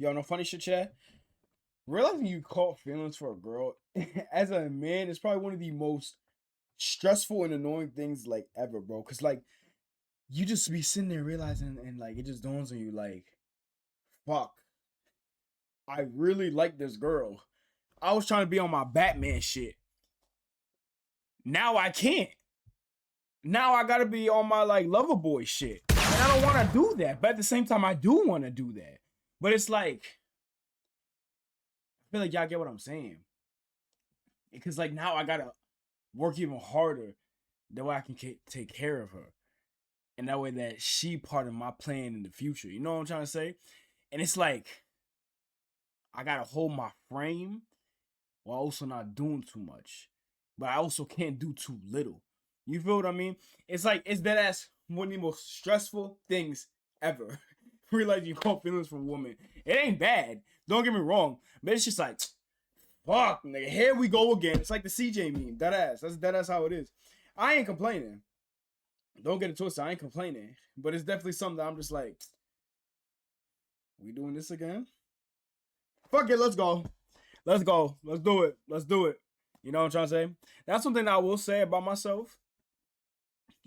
Yo, no funny shit, chat. Realizing you caught feelings for a girl as a man is probably one of the most stressful and annoying things like ever, bro. Cause like you just be sitting there realizing and like it just dawns on you like, fuck, I really like this girl. I was trying to be on my Batman shit. Now I can't. Now I gotta be on my like lover boy shit. And I don't wanna do that. But at the same time, I do wanna do that. But it's like, I feel like y'all get what I'm saying. Because like now I gotta work even harder that way I can take care of her. And that way that she part of my plan in the future. You know what I'm trying to say? And it's like I gotta hold my frame while also not doing too much. But I also can't do too little. You feel what I mean? It's like it's that ass one of the most stressful things ever. Realize you caught feelings from a woman. It ain't bad. Don't get me wrong. But it's just like, fuck, nigga, here we go again. It's like the CJ meme. That ass. That's how it is. I ain't complaining. Don't get it twisted. I ain't complaining. But it's definitely something that I'm just like, we doing this again? Fuck it, let's go. Let's go. Let's do it. Let's do it. You know what I'm trying to say? That's something I will say about myself.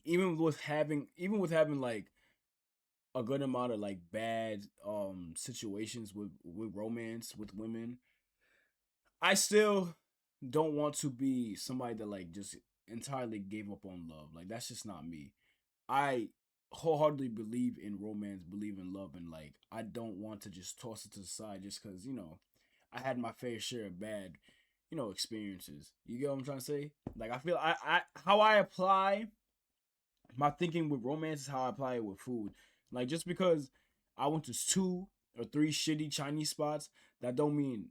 Even with having like a good amount of like bad situations with romance with women, I still don't want to be somebody that like just entirely gave up on love. Like that's just not me. I wholeheartedly believe in romance, believe in love, and like I don't want to just toss it to the side just because I had my fair share of bad experiences. You get what I'm trying to say? Like I feel I how I apply my thinking with romance is how I apply it with food. Like just because I went to 2 or 3 shitty Chinese spots, that don't mean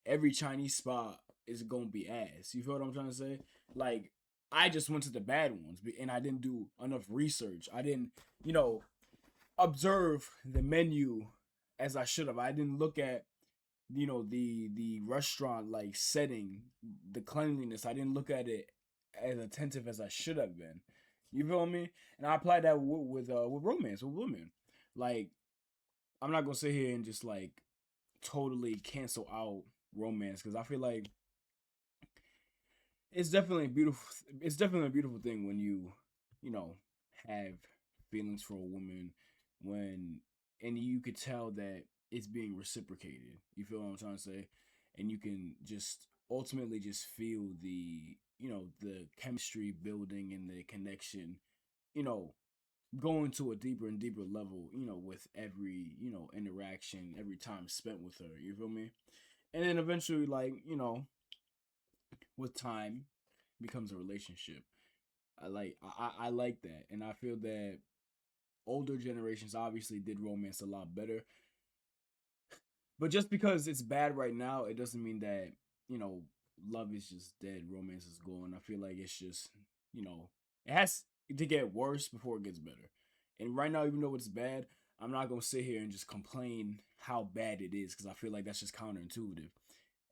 every Chinese spot is gonna be ass. You feel what I'm trying to say? Like I just went to the bad ones and I didn't do enough research. I didn't, observe the menu as I should have. I didn't look at the restaurant like setting, the cleanliness. I didn't look at it as attentive as I should have been. You feel me? And I applied that with romance with women. Like I'm not gonna sit here and just like totally cancel out romance because I feel like it's definitely a beautiful. It's definitely a beautiful thing when you know, have feelings for a woman when and you could tell that it's being reciprocated. You feel what I'm trying to say? And you can just ultimately just feel the chemistry building and the connection, you know, going to a deeper and deeper level, with every, interaction, every time spent with her. You feel me? And then eventually, like, with time becomes a relationship. I like that, and I feel that older generations obviously did romance a lot better. But just because it's bad right now, it doesn't mean that love is just dead, romance is gone. I feel like it's just it has to get worse before it gets better. And right now, even though it's bad, I'm not gonna sit here and just complain how bad it is because I feel like that's just counterintuitive.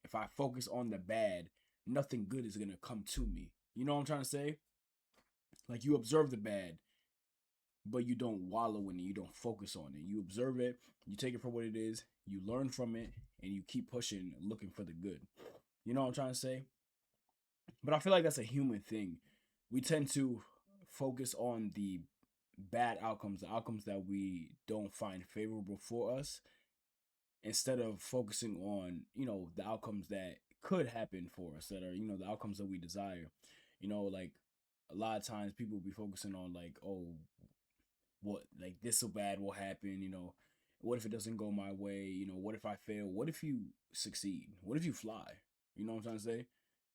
If I focus on the bad, nothing good is gonna come to me. You know what I'm trying to say? Like you observe the bad, but you don't wallow in it. You don't focus on it. You observe it. You take it for what it is. You learn from it, and you keep pushing, looking for the good. You know what I'm trying to say? But I feel like that's a human thing. We tend to focus on the bad outcomes, the outcomes that we don't find favorable for us, instead of focusing on the outcomes that could happen for us, that are the outcomes that we desire. Like a lot of times people be focusing on like, oh, what, like this so bad will happen, what if it doesn't go my way, what if I fail, what if you succeed, what if you fly, you know what I'm trying to say,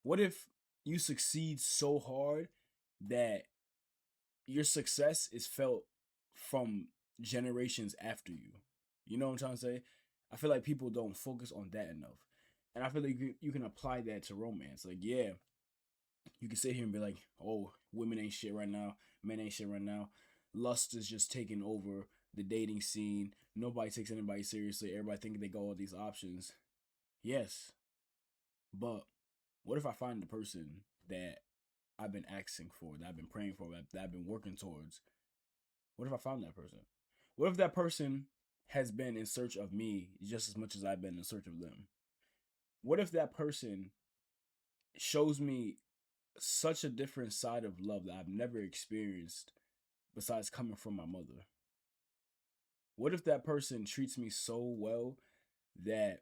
what if you succeed so hard that your success is felt from generations after you. You know what I'm trying to say? I feel like people don't focus on that enough. And I feel like you can apply that to romance. Like, yeah, you can sit here and be like, oh, women ain't shit right now. Men ain't shit right now. Lust is just taking over the dating scene. Nobody takes anybody seriously. Everybody thinking they got all these options. Yes. But what if I find the person that I've been asking for, that I've been praying for, that I've been working towards? What if I found that person? What if that person has been in search of me just as much as I've been in search of them? What if that person shows me such a different side of love that I've never experienced besides coming from my mother? What if that person treats me so well that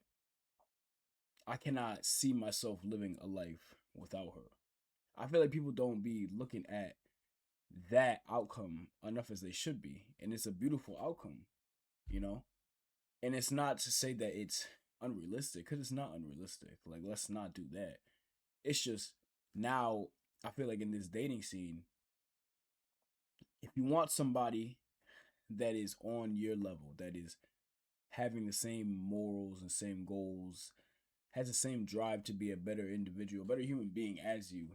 I cannot see myself living a life without her? I feel like people don't be looking at that outcome enough as they should be. And it's a beautiful outcome, you know? And it's not to say that it's unrealistic, because it's not unrealistic. Like, let's not do that. It's just now, I feel like in this dating scene, if you want somebody that is on your level, that is having the same morals and same goals, has the same drive to be a better individual, a better human being as you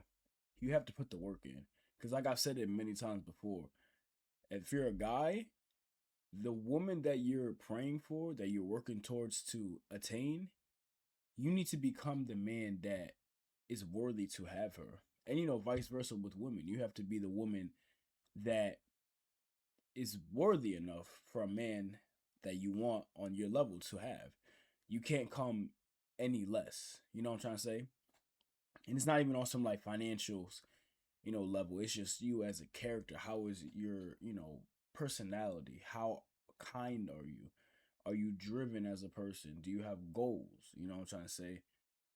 have to put the work in. Because, like I've said it many times before, if you're a guy, the woman that you're praying for, that you're working towards to attain, you need to become the man that is worthy to have her. And vice versa with women. You have to be the woman that is worthy enough for a man that you want on your level to have. You can't come any less. You know what I'm trying to say? And it's not even on some like financials, level. It's just you as a character. How is your, personality? How kind are you? Are you driven as a person? Do you have goals? You know what I'm trying to say?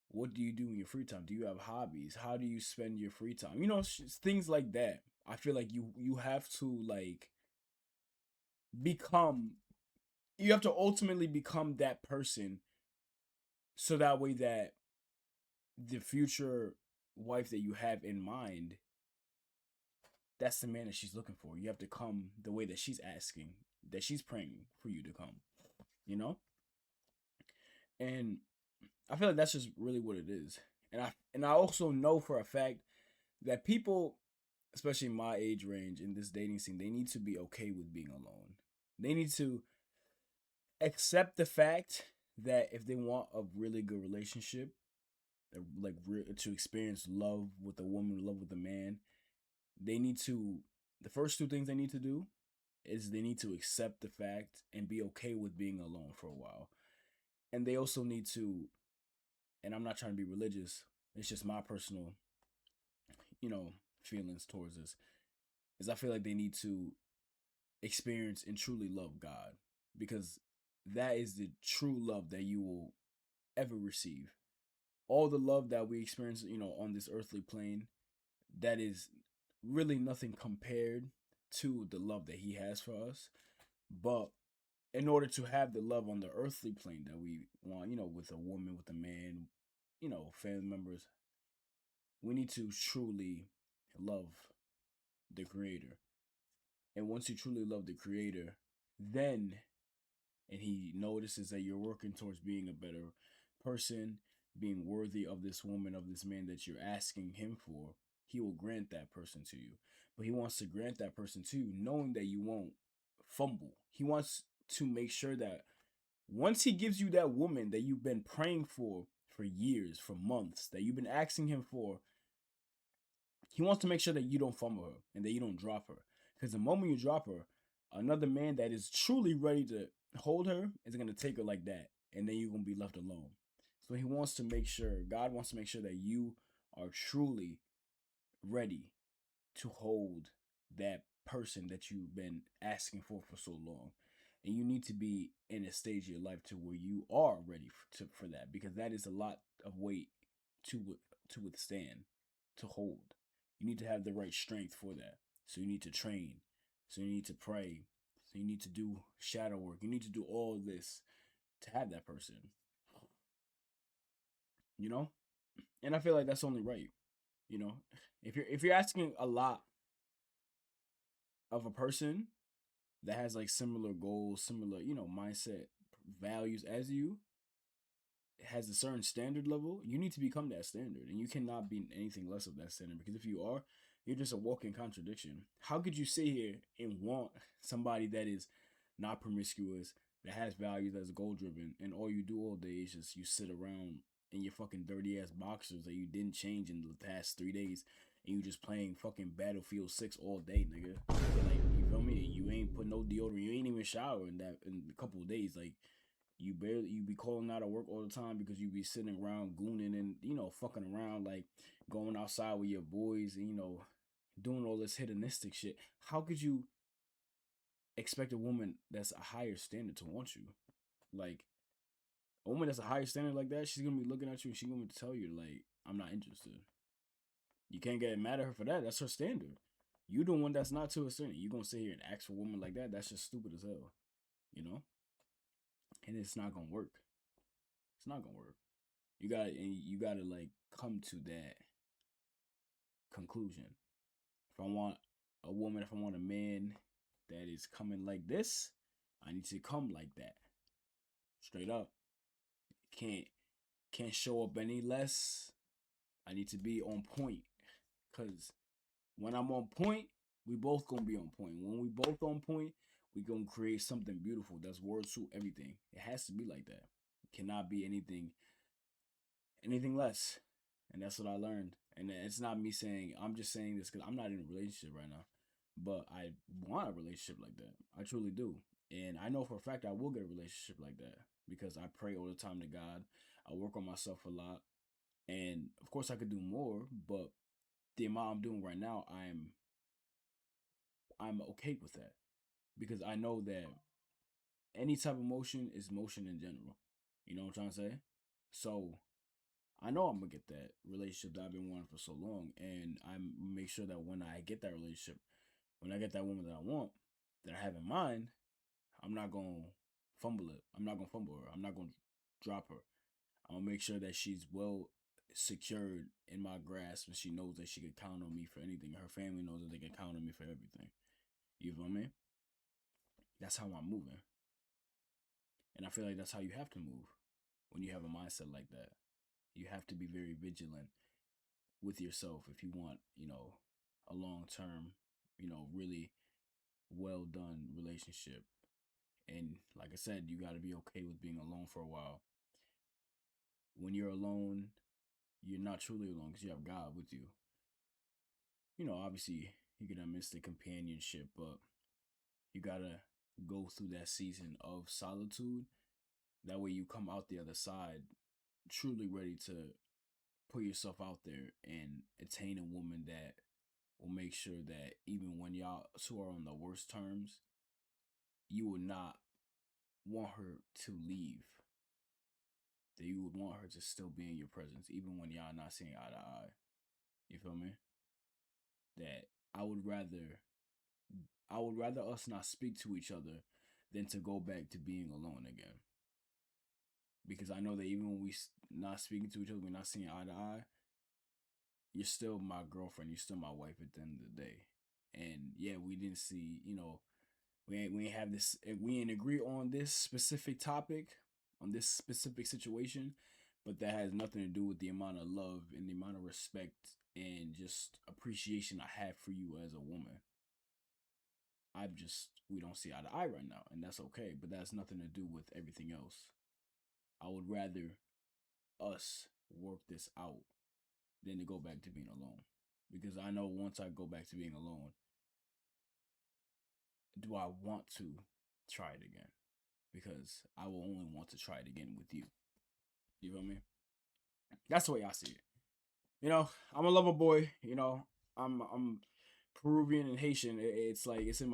What do you do in your free time? Do you have hobbies? How do you spend your free time? Things like that. I feel like you have to like become you have to ultimately become that person, so that way that the future wife that you have in mind, that's the man that she's looking for. You have to come the way that she's asking, that she's praying for you to come, you know? And I feel like that's just really what it is. And I also know for a fact that people, especially my age range in this dating scene, they need to be okay with being alone. They need to accept the fact that if they want a really good relationship, like to experience love with a woman, love with a man, they need to. The first two things they need to do is they need to accept the fact and be okay with being alone for a while. And they also need to, and I'm not trying to be religious, it's just my personal, feelings towards this, is I feel like they need to experience and truly love God, because that is the true love that you will ever receive. All the love that we experience, on this earthly plane, that is really nothing compared to the love that he has for us. But in order to have the love on the earthly plane that we want, with a woman, with a man, family members, we need to truly love the creator. And once you truly love the creator, then, and he notices that you're working towards being a better person, being worthy of this woman, of this man that you're asking him for, he will grant that person to you. But he wants to grant that person to you knowing that you won't fumble. He wants to make sure that once he gives you that woman that you've been praying for years, for months, that you've been asking him for, he wants to make sure that you don't fumble her and that you don't drop her. Because the moment you drop her, another man that is truly ready to hold her is going to take her like that. And then you're going to be left alone. So he wants to make sure, God wants to make sure that you are truly ready to hold that person that you've been asking for so long. And you need to be in a stage of your life to where you are ready for that, because that is a lot of weight to withstand, to hold. You need to have the right strength for that. So you need to train. So you need to pray. So you need to do shadow work. You need to do all this to have that person. You know? And I feel like that's only right. You know? If you're asking a lot of a person that has like similar goals, similar, mindset, values as you, has a certain standard level, you need to become that standard. And you cannot be anything less of that standard, because if you are, you're just a walking contradiction. How could you sit here and want somebody that is not promiscuous, that has values, that's goal driven, and all you do all day is just you sit around in your fucking dirty ass boxers that you didn't change in the past 3 days, and you just playing fucking Battlefield 6 all day, nigga? Like, you feel feel me? You ain't put no deodorant. You ain't even shower in a couple of days. Like you be calling out of work all the time because you be sitting around gooning and fucking around, like going outside with your boys and doing all this hedonistic shit. How could you expect a woman that's a higher standard to want you? Like a woman that's a higher standard like that, she's gonna be looking at you and she's gonna tell you like, I'm not interested. You can't get mad at her for that. That's her standard. You the one that's not to a standard. You gonna sit here and ask for a woman like that? That's just stupid as hell, you know. And it's not gonna work. It's not gonna work. You gotta like come to that conclusion. If I want a woman, if I want a man that is coming like this, I need to come like that. Straight up. Can't can't show up any less. I need to be on point. Cause when I'm on point, we both gonna be on point. When we both on point, we gonna create something beautiful that's worth to everything. It has to be like that. It cannot be anything less. And that's what I learned. And it's not me saying, I'm just saying this because I'm not in a relationship right now. But I want a relationship like that. I truly do. And I know for a fact I will get a relationship like that because I pray all the time to God. I work on myself a lot. And of course I could do more, but the amount I'm doing right now, I'm okay with that. Because I know that any type of motion is motion in general. You know what I'm trying to say? So I know I'm gonna get that relationship that I've been wanting for so long, and I make sure that when I get that relationship, when I get that woman that I want, that I have in mind, I'm not gonna fumble it. I'm not gonna fumble her. I'm not gonna drop her. I'm gonna make sure that she's well secured in my grasp, and she knows that she can count on me for anything. Her family knows that they can count on me for everything. You feel me? That's how I'm moving, and I feel like that's how you have to move when you have a mindset like that. You have to be very vigilant with yourself if you want, a long term, really well done relationship. And like I said, you got to be okay with being alone for a while. When you're alone, you're not truly alone because you have God with you. Obviously, you're going to miss the companionship, but you got to go through that season of solitude. That way, you come out the other side truly ready to put yourself out there and attain a woman that will make sure that even when y'all two are on the worst terms, you would not want her to leave. That you would want her to still be in your presence, even when y'all not seeing eye to eye. You feel me? That I would rather us not speak to each other than to go back to being alone again. Because I know that even when we not speaking to each other, we're not seeing eye to eye, you're still my girlfriend. You're still my wife at the end of the day. And yeah, we didn't see, we ain't have this, we ain't agree on this specific topic, on this specific situation, but that has nothing to do with the amount of love and the amount of respect and just appreciation I have for you as a woman. We don't see eye to eye right now, and that's okay, but that's nothing to do with everything else. I would rather us work this out than to go back to being alone. Because I know once I go back to being alone, do I want to try it again? Because I will only want to try it again with you. You feel me? That's the way I see it. I'm a lover boy. I'm Peruvian and Haitian. It's like it's in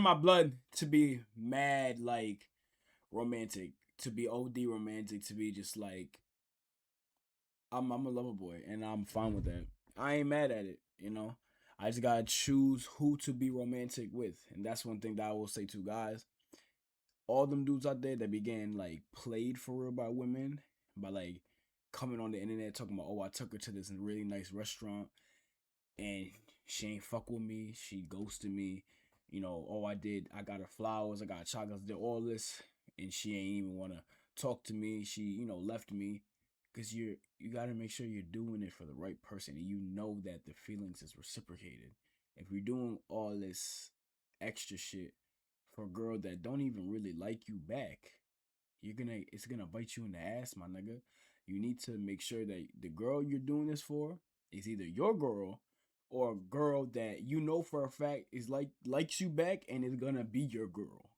my blood to be mad like romantic, to be OD romantic, to be just like I'm a lover boy and I'm fine with that. I ain't mad at it. I just gotta choose who to be romantic with. And that's one thing that I will say to guys. All them dudes out there that be getting like played for real by women, by like coming on the internet talking about, oh, I took her to this really nice restaurant and she ain't fuck with me, she ghosted me, I got her flowers, I got chocolates, did all this, and she ain't even wanna talk to me, she, left me. Because you gotta make sure you're doing it for the right person and you know that the feelings is reciprocated. If you're doing all this extra shit for a girl that don't even really like you back, it's gonna bite you in the ass, my nigga. You need to make sure that the girl you're doing this for is either your girl or a girl that you know for a fact is likes you back and is gonna be your girl.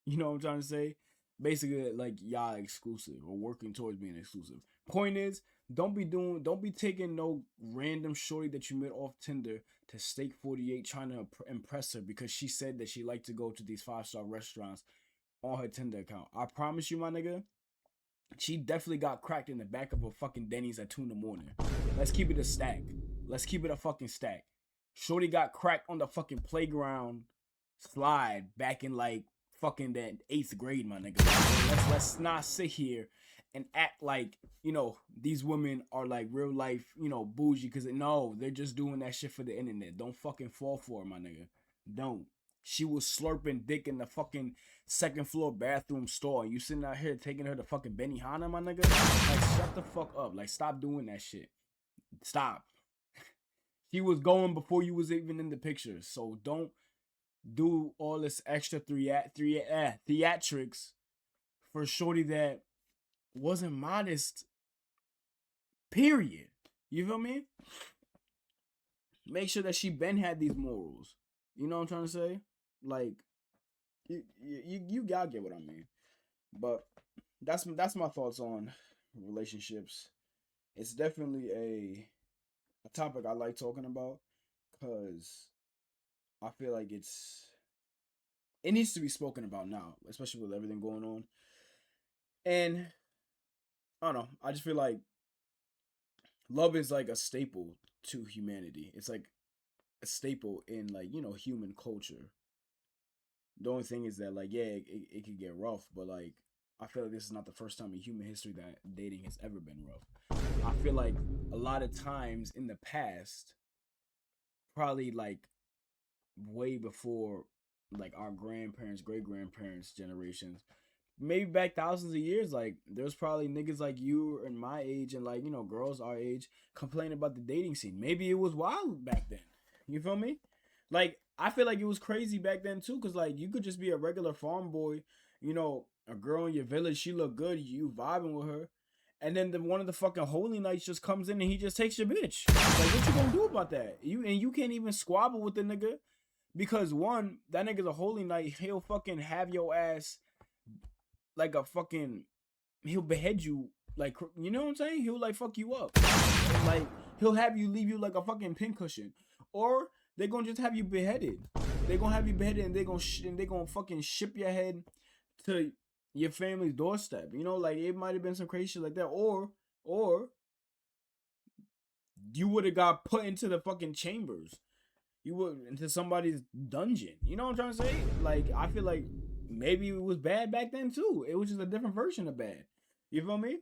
You know what I'm trying to say? Basically, like y'all exclusive or working towards being exclusive. Point is, don't be taking no random shorty that you met off Tinder to Steak 48 trying to impress her because she said that she liked to go to these 5-star restaurants on her Tinder account. I promise you, my nigga, she definitely got cracked in the back of a fucking Denny's at 2 in the morning. Let's keep it a stack. Let's keep it a fucking stack. Shorty got cracked on the fucking playground slide back in like fucking that 8th grade, my nigga. Let's not sit here and act like, these women are like real life, bougie, because no, they're just doing that shit for the internet. Don't fucking fall for it, my nigga. Don't. She was slurping dick in the fucking second floor bathroom stall. And you sitting out here taking her to fucking Benihana, my nigga? Like, shut the fuck up. Like, stop doing that shit. Stop. She was going before you was even in the picture. So don't do all this extra theatrics for shorty that wasn't modest. Period. You feel me? Make sure that she been had these morals. You know what I'm trying to say? Like, you gotta get what I mean. But that's my thoughts on relationships. It's definitely a topic I like talking about because I feel like it needs to be spoken about now, especially with everything going on. And I don't know. I just feel like love is like a staple to humanity. It's like a staple in like, human culture. The only thing is that like, yeah, it could get rough, but like I feel like this is not the first time in human history that dating has ever been rough. I feel like a lot of times in the past, probably like way before like our grandparents, great grandparents generations, maybe back thousands of years, like there's probably niggas like you and my age and like, girls our age complaining about the dating scene. Maybe it was wild back then. You feel me? Like I feel like it was crazy back then too, cause like you could just be a regular farm boy, a girl in your village, she look good, you vibing with her, and then one of the fucking holy knights just comes in and he just takes your bitch. Like what you gonna do about that? You can't even squabble with the nigga because one, that nigga's a holy knight. He'll fucking have your ass like a fucking, he'll behead you, like, you know what I'm saying? He'll like fuck you up. Like he'll have you leave you like a fucking pincushion, or they're gonna just have you beheaded. They're gonna have you beheaded and they're gonna fucking ship your head to your family's doorstep. Like it might have been some crazy shit like that, or you would have got put into the fucking chambers. You would into somebody's dungeon. You know what I'm trying to say? Like I feel like maybe it was bad back then too. It was just a different version of bad. You feel me?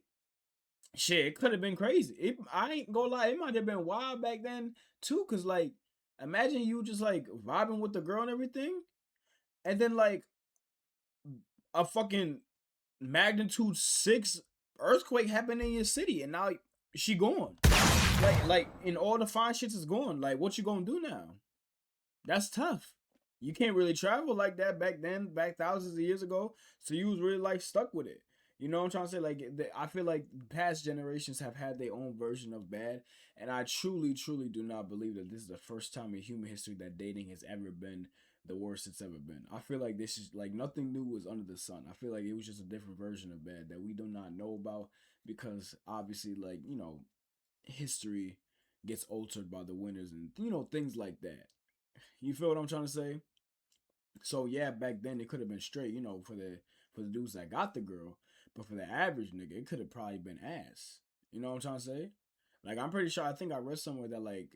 Shit, it could have been crazy. I ain't gonna lie, it might have been wild back then too. Cause like, imagine you just like vibing with the girl and everything, and then like a fucking magnitude 6 earthquake happened in your city, and now she gone. Like, and all the fine shits is gone. Like, what you gonna do now? That's tough. You can't really travel like that back then, back thousands of years ago. So you was really like stuck with it. You know what I'm trying to say? Like, I feel like past generations have had their own version of bad, and I truly, truly do not believe that this is the first time in human history that dating has ever been the worst it's ever been. I feel like this is like nothing new was under the sun. I feel like it was just a different version of bad that we do not know about because obviously, like, history gets altered by the winners and things like that. You feel what I'm trying to say? So yeah, back then it could have been straight, for the dudes that got the girl, but for the average nigga, it could have probably been ass. You know what I'm trying to say? Like I'm pretty sure I think I read somewhere that like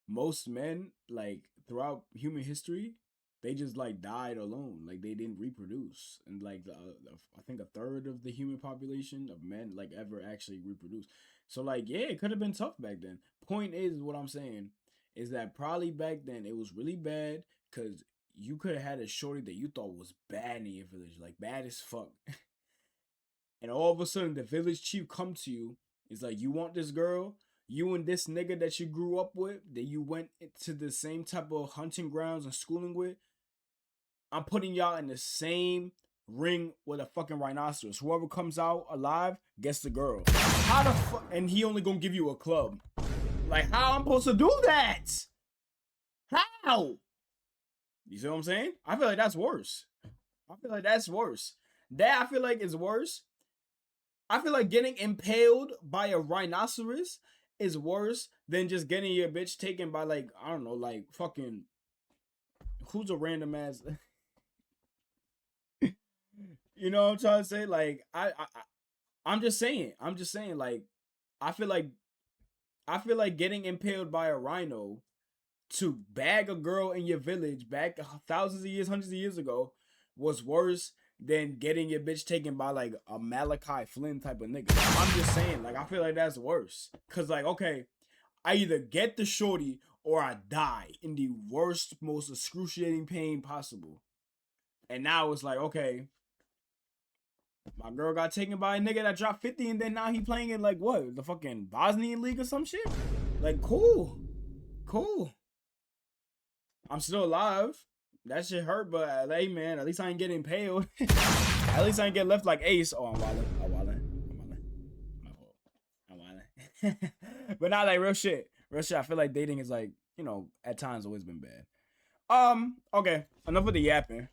most men like throughout human history, they just like died alone, like they didn't reproduce, and like I think a third of the human population of men like ever actually reproduce. So like yeah, it could have been tough back then. Point is, what I'm saying is that probably back then it was really bad because you could have had a shorty that you thought was bad in your village, like bad as fuck. And all of a sudden the village chief come to you, is like, you want this girl? You and this nigga that you grew up with, that you went to the same type of hunting grounds and schooling with, I'm putting y'all in the same ring with a fucking rhinoceros. Whoever comes out alive gets the girl. How the fuck? And he only gonna give you a club. Like, how I'm supposed to do that? How? You see what I'm saying? I feel like that's worse. I feel like that's worse. That I feel like is worse. I feel like getting impaled by a rhinoceros is worse than just getting your bitch taken by, like, I don't know, like fucking who's a random ass. You know what I'm trying to say? Like I'm just saying. I'm just saying. Like I feel like I feel like getting impaled by a rhino to bag a girl in your village back thousands of years, hundreds of years ago was worse than getting your bitch taken by like a Malachi Flynn type of nigga. I'm just saying, like, I feel like that's worse. Cause like, okay, I either get the shorty or I die in the worst, most excruciating pain possible. And now it's like, okay, my girl got taken by a nigga that dropped 50 and then now he playing in like what? The fucking Bosnian league or some shit? Like, cool. Cool. I'm still alive. That shit hurt, but hey, man, at least I ain't getting impaled. At least I ain't get left like Ace. Oh, I'm wildin'. I'm wildin'. I'm wildin'. My fault. I'm wildin'. But not like real shit. Real shit. I feel like dating is like, you know, at times always been bad. Okay. Enough of the yapping.